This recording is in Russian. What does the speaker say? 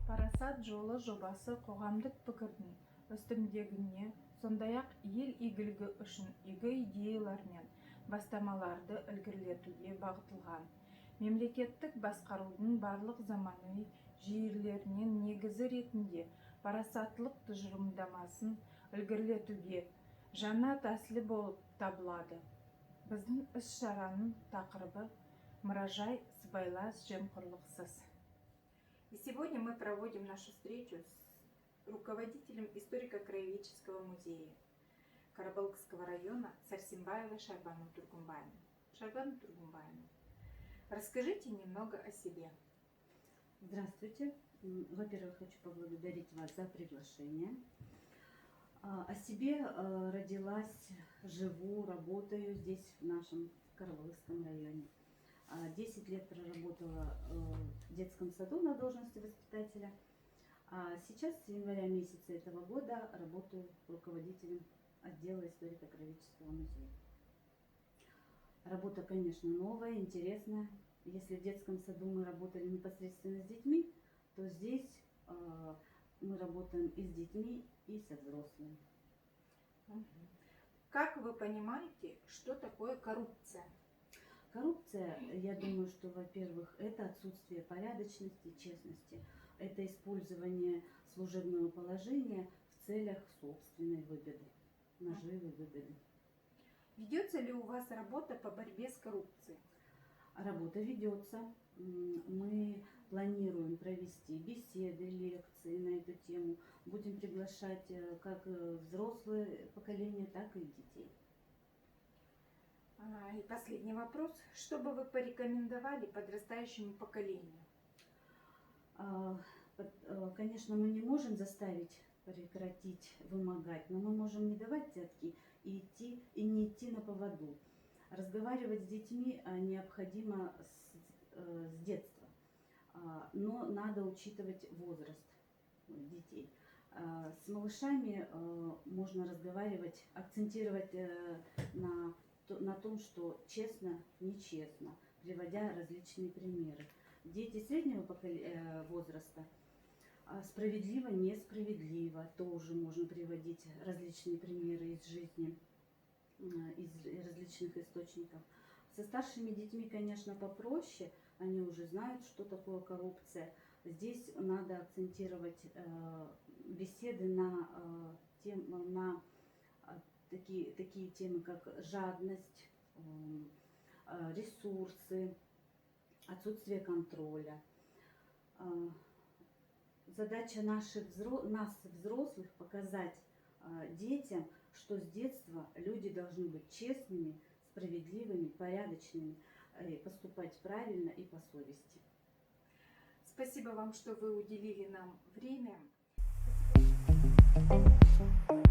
Парасат жолы жобасы қоғамдық пікірдің үстемдігіне, сондай-ақ ел игілігі үшін игі идеялар мен бастамаларды ілгерілетуге бағытталған. Мемлекеттік басқарудың барлық заманауи жүйелерінің негізі ретінде парасаттылық тұжырымдамасын ілгерілетуге жаңа тәсіл болып табылады. Біздің іс-шараның тақырыбы «Мұражай сыбайлас жемқорлықсыз». И сегодня мы проводим нашу встречу с руководителем историко-краеведческого музея Карабалыкского района Сарсенбаевой Шарбану Тургумбаевной. Шарбану Тургумбаевной, расскажите немного о себе. Здравствуйте. Во-первых, хочу поблагодарить вас за приглашение. О себе родилась, живу, работаю здесь, в нашем Карабалыкском районе. 10 лет проработала в детском саду на должности воспитателя. А сейчас, с января месяца этого года, работаю руководителем отдела историко-краеведческого музея. Работа, конечно, новая, интересная. Если в детском саду мы работали непосредственно с детьми, то здесь мы работаем и с детьми, и со взрослыми. Как вы понимаете, что такое коррупция? Коррупция, я думаю, что, во-первых, это отсутствие порядочности, честности, это использование служебного положения в целях собственной выгоды, наживы выгоды. Ведется ли у вас работа по борьбе с коррупцией? Работа ведется. Мы планируем провести беседы, лекции на эту тему. Будем приглашать как взрослое поколение, так и детей. И последний вопрос. Что бы вы порекомендовали подрастающему поколению? Конечно, мы не можем заставить прекратить вымогать, но мы можем не давать взятки и не идти на поводу. Разговаривать с детьми необходимо с детства, но надо учитывать возраст детей. С малышами можно разговаривать, акцентировать на том, что честно, нечестно, приводя различные примеры. Дети среднего возраста, справедливо, несправедливо, тоже можно приводить различные примеры из жизни, из различных источников. Со старшими детьми, конечно, попроще, они уже знают, что такое коррупция. Здесь надо акцентировать беседы на такие темы, как жадность, ресурсы, отсутствие контроля. Задача нас, взрослых, показать детям, что с детства люди должны быть честными, справедливыми, порядочными, поступать правильно и по совести. Спасибо вам, что вы уделили нам время. Спасибо.